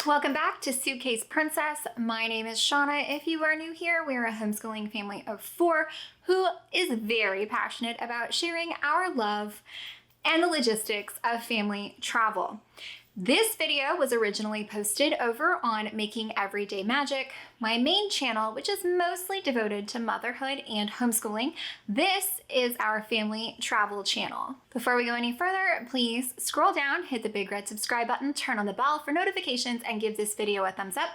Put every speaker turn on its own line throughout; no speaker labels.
Welcome back to Suitcase Princess. My name is Shauna. If you are new here, we're a homeschooling family of 4 who is very passionate about sharing our love and the logistics of family travel. This video was originally posted over on Making Everyday Magic, my main channel, which is mostly devoted to motherhood and homeschooling. This is our family travel channel. Before we go any further, please scroll down, hit the big red subscribe button, turn on the bell for notifications, and give this video a thumbs up.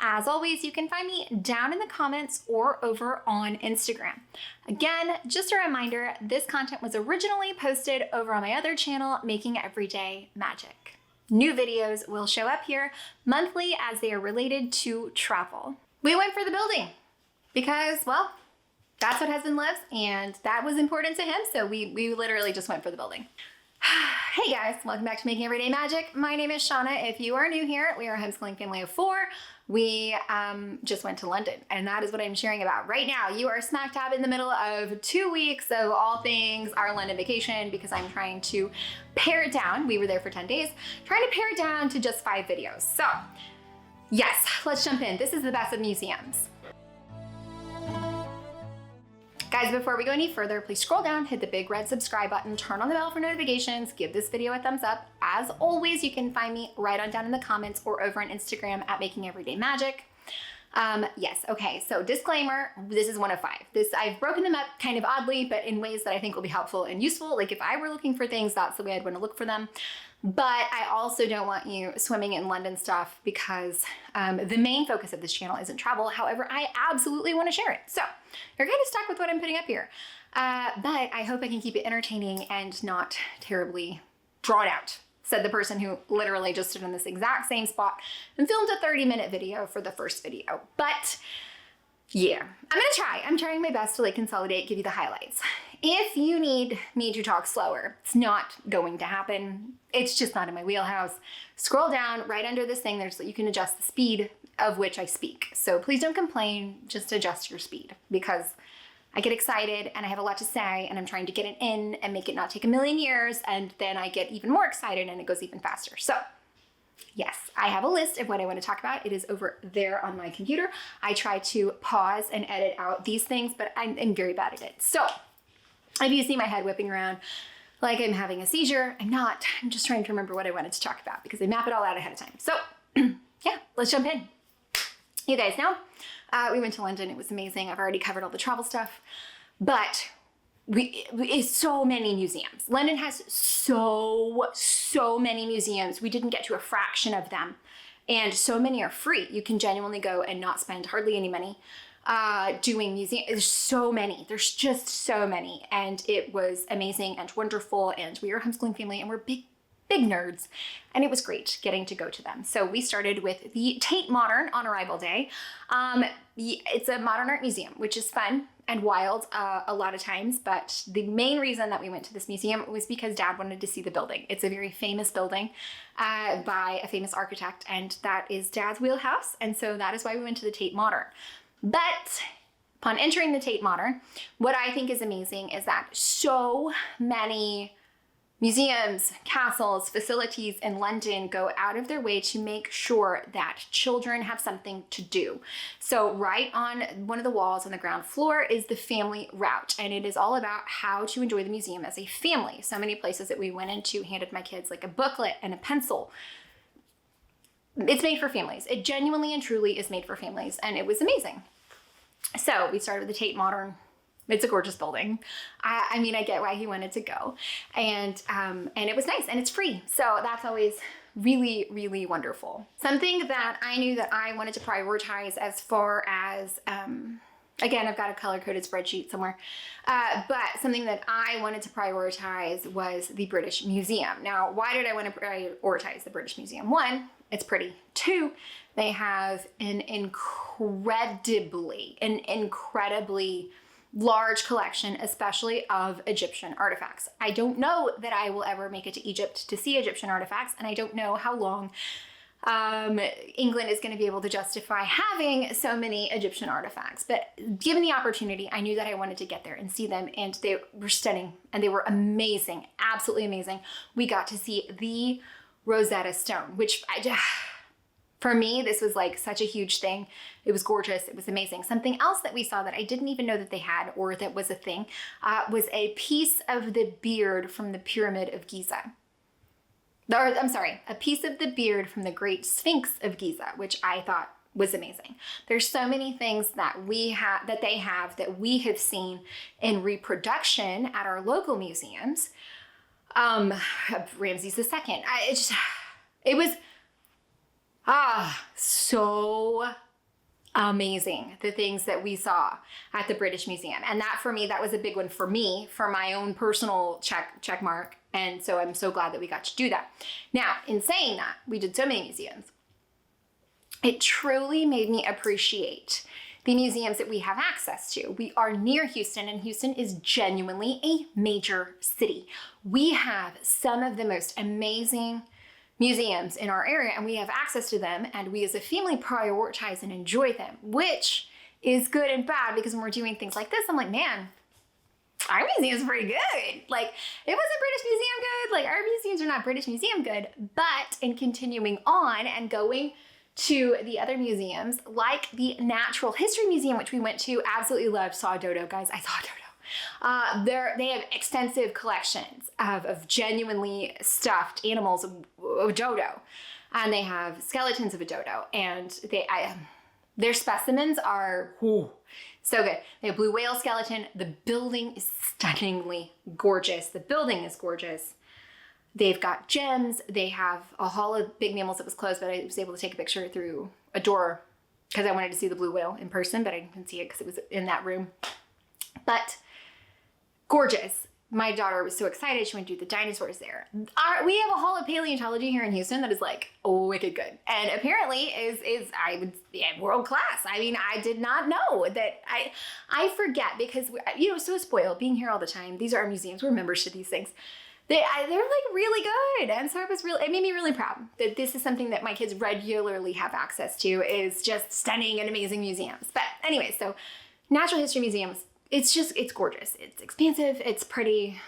As always, you can find me down in the comments or over on Instagram. Again, just a reminder, this content was originally posted over on my other channel, Making Everyday Magic. New videos will show up here monthly as they are related to travel. We went for the building because, well, that's what husband loves and that was important to him, so we literally just went for the building. Hey guys, welcome back to Making Everyday Magic. My name is Shauna. If you are new here, we are a homeschooling family of 4. We just went to London, and that is what I'm sharing about right now. You are smack dab in the middle of 2 weeks of all things our London vacation because I'm trying to pare it down. We were there for 10 days, trying to pare it down to just 5 videos. So yes, let's jump in. This is the best of museums. Guys, before we go any further, please scroll down, hit the big red subscribe button, turn on the bell for notifications, give this video a thumbs up. As always, you can find me right on down in the comments or over on Instagram at Making Everyday Magic. Yes, okay, so disclaimer, this is one of 5. I've broken them up kind of oddly, but in ways that I think will be helpful and useful. Like if I were looking for things, that's the way I'd want to look for them. But I also don't want you swimming in London stuff because the main focus of this channel isn't travel. However, I absolutely want to share it. So you're kind of stuck with what I'm putting up here. But I hope I can keep it entertaining and not terribly drawn out, said the person who literally just stood in this exact same spot and filmed a 30-minute video for the first video. But yeah, I'm trying my best to like consolidate, give you the highlights. If you need me to talk slower, it's not going to happen. It's just not in my wheelhouse. Scroll down right under this thing. You can adjust the speed of which I speak. So please don't complain, just adjust your speed because I get excited and I have a lot to say and I'm trying to get it in and make it not take a million years. And then I get even more excited and it goes even faster. So yes, I have a list of what I want to talk about. It is over there on my computer. I try to pause and edit out these things, but I'm very bad at it. So if you see my head whipping around like I'm having a seizure, I'm not. I'm just trying to remember what I wanted to talk about because I map it all out ahead of time. So yeah, let's jump in. You guys know, we went to London. It was amazing. I've already covered all the travel stuff, but it's so many museums. London has so many museums. We didn't get to a fraction of them. And so many are free. You can genuinely go and not spend hardly any money doing museum. There's just so many. And it was amazing and wonderful. And we are a homeschooling family and we're big nerds. And it was great getting to go to them. So we started with the Tate Modern on arrival day. It's a modern art museum, which is fun and wild a lot of times. But the main reason that we went to this museum was because Dad wanted to see the building. It's a very famous building by a famous architect. And that is Dad's wheelhouse. And so that is why we went to the Tate Modern. But upon entering the Tate Modern, what I think is amazing is that so many museums, castles, facilities in London go out of their way to make sure that children have something to do. So right on one of the walls on the ground floor is the family route, and it is all about how to enjoy the museum as a family. So many places that we went into handed my kids like a booklet and a pencil. It's made for families. It genuinely and truly is made for families, and it was amazing. So we started with the Tate Modern. It's a gorgeous building. I mean, I get why he wanted to go. And it was nice and it's free. So that's always really, really wonderful. Something that I knew that I wanted to prioritize as far as, again, I've got a color-coded spreadsheet somewhere, but something that I wanted to prioritize was the British Museum. Now, why did I want to prioritize the British Museum? 1, it's pretty. 2, they have an incredibly large collection, especially of Egyptian artifacts. I don't know that I will ever make it to Egypt to see Egyptian artifacts, and I don't know how long England is going to be able to justify having so many Egyptian artifacts. But given the opportunity, I knew that I wanted to get there and see them, and they were stunning and they were amazing, absolutely amazing. We got to see the Rosetta Stone, which For me, this was like such a huge thing. It was gorgeous. It was amazing. Something else that we saw that I didn't even know that they had or that was a thing was a piece of the beard from the Pyramid of Giza. Or, I'm sorry, a piece of the beard from the Great Sphinx of Giza, which I thought was amazing. There's so many things that they have that we have seen in reproduction at our local museums. Ramses II. It was so amazing, the things that we saw at the British Museum. And that for me, that was a big one for me, for my own personal check mark. And so I'm so glad that we got to do that. Now, in saying that, we did so many museums. It truly made me appreciate the museums that we have access to. We are near Houston, and Houston is genuinely a major city. We have some of the most amazing museums in our area, and we have access to them, and we as a family prioritize and enjoy them, which is good and bad, because when we're doing things like this, I'm like, man, our museum is pretty good. Like, it wasn't British Museum good, like our museums are not British Museum good, but in continuing on and going to the other museums, like the Natural History Museum, which we went to, absolutely loved, saw Dodo, guys, I saw Dodo. They have extensive collections of genuinely stuffed animals of dodo, and they have skeletons of a dodo, and their specimens are so good. They have blue whale skeleton. The building is stunningly gorgeous. The building is gorgeous. They've got gems. They have a hall of big mammals that was closed, but I was able to take a picture through a door because I wanted to see the blue whale in person, but I didn't see it because it was in that room. But gorgeous. My daughter was so excited. She went to do the dinosaurs there. We have a hall of paleontology here in Houston that is like wicked good, and apparently is world class. I mean, I did not know that. I forget because so spoiled being here all the time. These are our museums. We're members to these things. They're like really good, and so it made me really proud that this is something that my kids regularly have access to, is just stunning and amazing museums. But anyway, so Natural History Museums, it's gorgeous. It's expansive, it's pretty,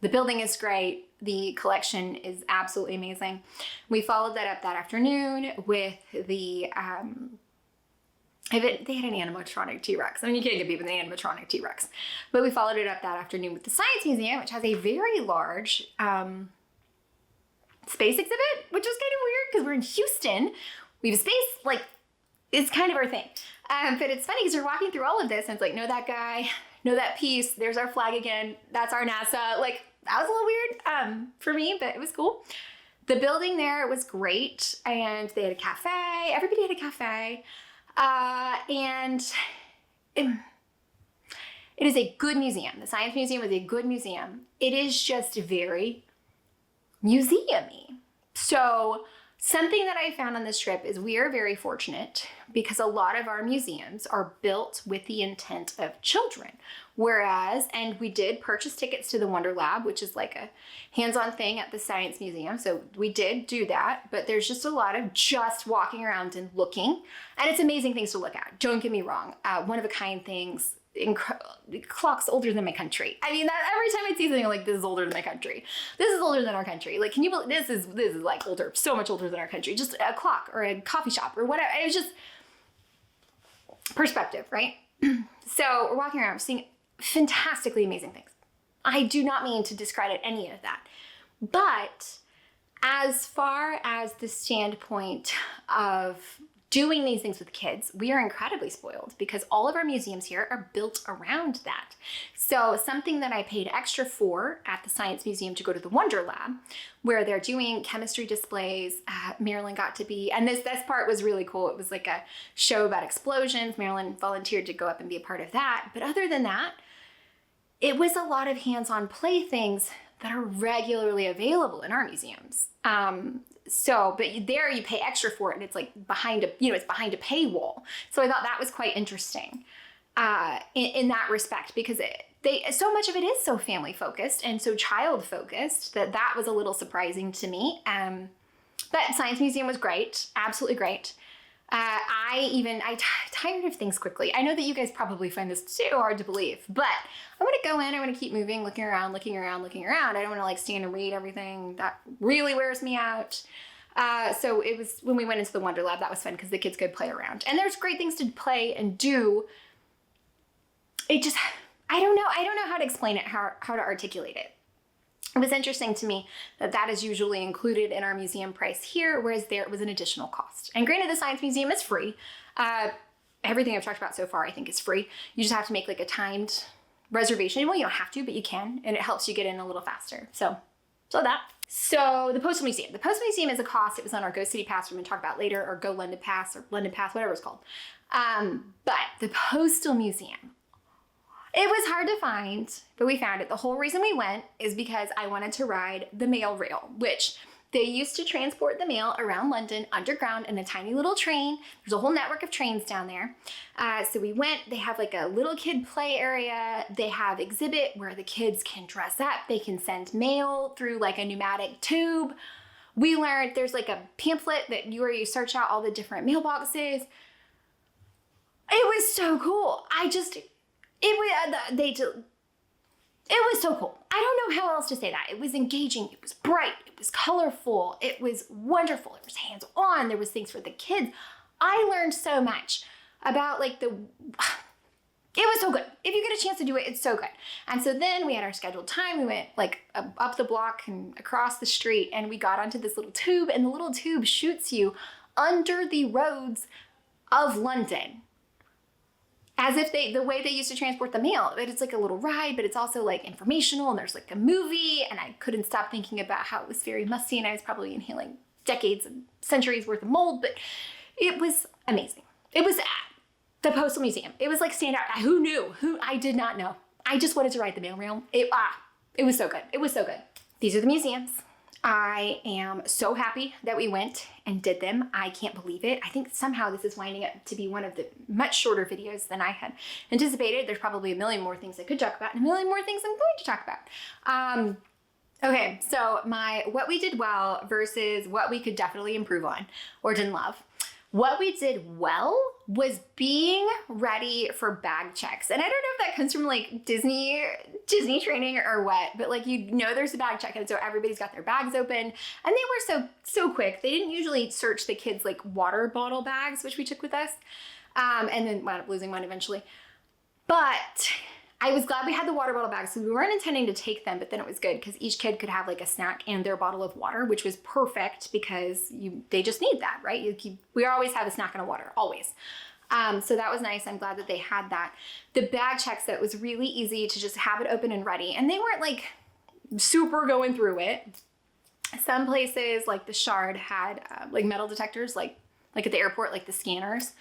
the building is great, the collection is absolutely amazing. We followed that up that afternoon with the they had an animatronic T-Rex. I mean, you can't get people an animatronic T-Rex. But we followed it up that afternoon with the Science Museum, which has a very large space exhibit, which is kind of weird because we're in Houston. We have space, like, it's kind of our thing. But it's funny because you're walking through all of this and it's like, know that guy, know that piece, there's our flag again, that's our NASA. Like, that was a little weird for me, but it was cool. The building there was great, and they had a cafe. Everybody had a cafe. And it is a good museum. The Science Museum is a good museum. It is just very museum-y. So something that I found on this trip is we are very fortunate because a lot of our museums are built with the intent of children. And we did purchase tickets to the Wonderlab, which is like a hands-on thing at the Science Museum. So we did do that, but there's just a lot of just walking around and looking. And it's amazing things to look at. Don't get me wrong. One-of-a-kind things, clocks older than my country. I mean, that every time I see something, I'm like, this is older than my country. This is older than our country. Like, can you believe this is like older, so much older than our country. Just a clock or a coffee shop or whatever. It was just perspective, right? So we're walking around seeing fantastically amazing things. I do not mean to discredit any of that. But as far as the standpoint of doing these things with kids, we are incredibly spoiled because all of our museums here are built around that. So something that I paid extra for at the Science Museum to go to the Wonderlab, where they're doing chemistry displays, Marilyn got to be, and this part was really cool. It was like a show about explosions. Marilyn volunteered to go up and be a part of that. But other than that, it was a lot of hands-on play things that are regularly available in our museums. But there you pay extra for it, and it's like behind a paywall. So I thought that was quite interesting in that respect, because so much of it is so family focused and so child focused that was a little surprising to me. But Science Museum was great, absolutely great. I tired of things quickly. I know that you guys probably find this too hard to believe, but I want to go in, I want to keep moving, looking around. I don't want to like stand and read everything. That really wears me out. So it was when we went into the Wonderlab, that was fun because the kids could play around. And there's great things to play and do. It just, I don't know how to explain it, how to articulate it. It was interesting to me that that is usually included in our museum price here, whereas there was an additional cost. And granted, the Science Museum is free. Everything I've talked about so far, I think, is free. You just have to make like a timed reservation. Well, you don't have to, but you can, and it helps you get in a little faster. So that. So the Postal Museum. The Postal Museum is a cost. It was on our Go City Pass we're going to talk about later, or Go London Pass, or London Pass, whatever it's called. But the Postal Museum, it was hard to find, but we found it. The whole reason we went is because I wanted to ride the mail rail, which they used to transport the mail around London underground in a tiny little train. There's a whole network of trains down there. So we went. They have like a little kid play area. They have exhibit where the kids can dress up. They can send mail through like a pneumatic tube. We learned there's like a pamphlet where you search out all the different mailboxes. It was so cool. It was so cool. I don't know how else to say that. It was engaging. It was bright. It was colorful. It was wonderful. It was hands-on. There was things for the kids. I learned so much about like it was so good. If you get a chance to do it, it's so good. And so then we had our scheduled time. We went like up the block and across the street, and we got onto this little tube, and the little tube shoots you under the roads of London. As if the way they used to transport the mail, but it's like a little ride, but it's also like informational, and there's like a movie, and I couldn't stop thinking about how it was very musty, and I was probably inhaling decades and centuries worth of mold, but it was amazing. It was at the Postal Museum. It was like stand out. Who knew? I did not know. I just wanted to ride the mail rail. It was so good. It was so good. These are the museums. I am so happy that we went and did them. I can't believe it. I think somehow this is winding up to be one of the much shorter videos than I had anticipated. There's probably a million more things I could talk about and a million more things I'm going to talk about. Okay, so what we did well versus what we could definitely improve on or didn't love. What we did well was being ready for bag checks. And I don't know if that comes from like Disney training or what, but like, there's a bag check, and so everybody's got their bags open, and they were so quick. They didn't usually search the kids' like water bottle bags, which we took with us, and then wound up losing one eventually. But I was glad we had the water bottle bags, so we weren't intending to take them, but then it was good because each kid could have like a snack and their bottle of water, which was perfect because they just need that, right? We always have a snack and a water, always. So that was nice. I'm glad that they had that. The bag checks, that was really easy to just have it open and ready, and they weren't like super going through it. Some places like the Shard had like metal detectors, like at the airport, like the scanners.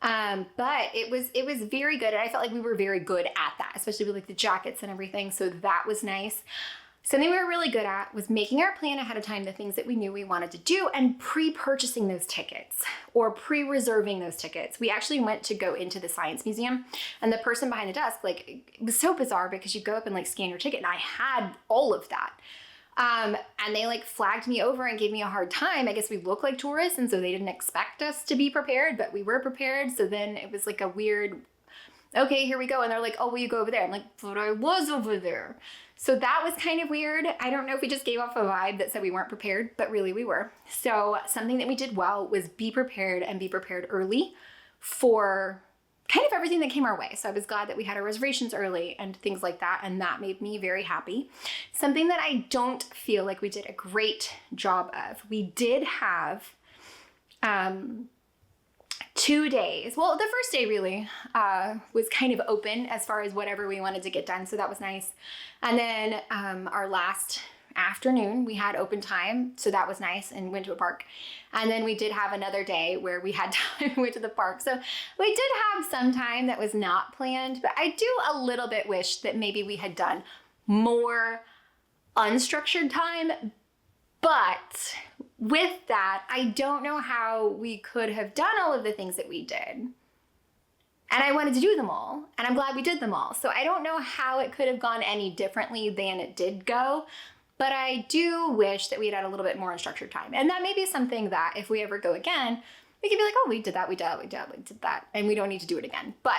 But it was very good, and I felt like we were very good at that, especially with like the jackets and everything. So that was nice. Something we were really good at was making our plan ahead of time, the things that we knew we wanted to do, and pre-purchasing those tickets or pre-reserving those tickets. We actually went to go into the Science Museum, and the person behind the desk, like, it was so bizarre because you go up and like scan your ticket, and I had all of that. And they like flagged me over and gave me a hard time. I guess we look like tourists, and so they didn't expect us to be prepared, but we were prepared. So then it was like a weird, okay, here we go. And they're like, oh, will you go over there? I'm like, but I was over there. So that was kind of weird. I don't know if we just gave off a vibe that said we weren't prepared, but really we were. So something that we did well was be prepared, and be prepared early for kind of everything that came our way. So I was glad that we had our reservations early and things like that, and that made me very happy. Something that I don't feel like we did a great job of, we did have 2 days. Well, the first day really was kind of open as far as whatever we wanted to get done, so that was nice. And then our last afternoon we had open time, so that was nice, and went to a park. And then we did have another day where we had time and went to the park. So we did have some time that was not planned, but I do a little bit wish that maybe we had done more unstructured time. But with that, I don't know how we could have done all of the things that we did. And I wanted to do them all, and I'm glad we did them all. So I don't know how it could have gone any differently than it did go. But I do wish that we had a little bit more unstructured time. And that may be something that if we ever go again, we could be like, oh, we did that, and we don't need to do it again. But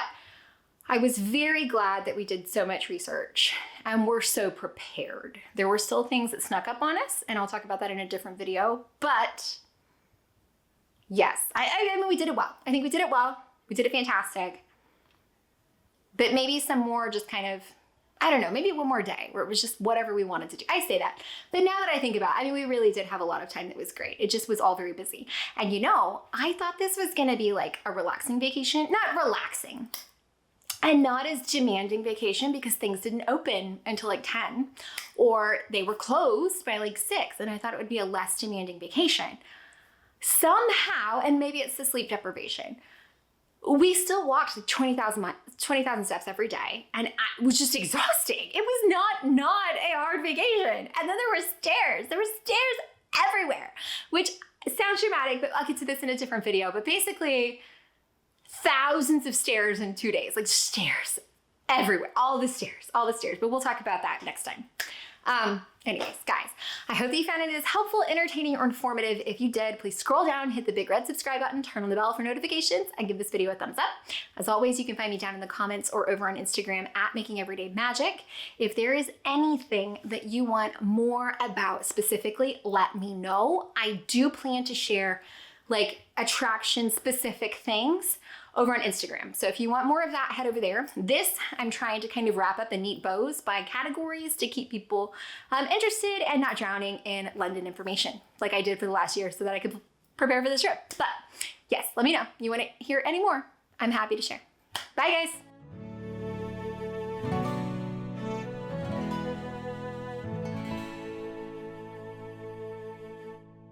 I was very glad that we did so much research and we're so prepared. There were still things that snuck up on us, and I'll talk about that in a different video, but Yes, I mean, we did it well. I think we did it well. We did it fantastic. But maybe some more just kind of, I don't know, maybe one more day where it was just whatever we wanted to do. I say that. But now that I think about it, I mean, we really did have a lot of time that was great. It just was all very busy. And you know, I thought this was going to be like a relaxing vacation. Not relaxing. And not as demanding vacation because things didn't open until like 10 or they were closed by like 6. And I thought it would be a less demanding vacation. Somehow, and maybe it's the sleep deprivation, we still walked like 20,000 steps every day, and it was just exhausting. It was not a hard vacation. And then there were stairs. There were stairs everywhere, which sounds dramatic, but I'll get to this in a different video. But basically, thousands of stairs in 2 days, like stairs everywhere, all the stairs. But we'll talk about that next time. Anyways, guys, I hope that you found it as helpful, entertaining, or informative. If you did, please scroll down, hit the big red subscribe button, turn on the bell for notifications, and give this video a thumbs up. As always, you can find me down in the comments or over on Instagram at MakingEverydayMagic. If there is anything that you want more about specifically, let me know. I do plan to share like attraction specific things over on Instagram. So if you want more of that, head over there. This, I'm trying to kind of wrap up in neat bows by categories to keep people interested and not drowning in London information like I did for the last year so that I could prepare for this trip. But yes, let me know. You want to hear any more? I'm happy to share. Bye guys.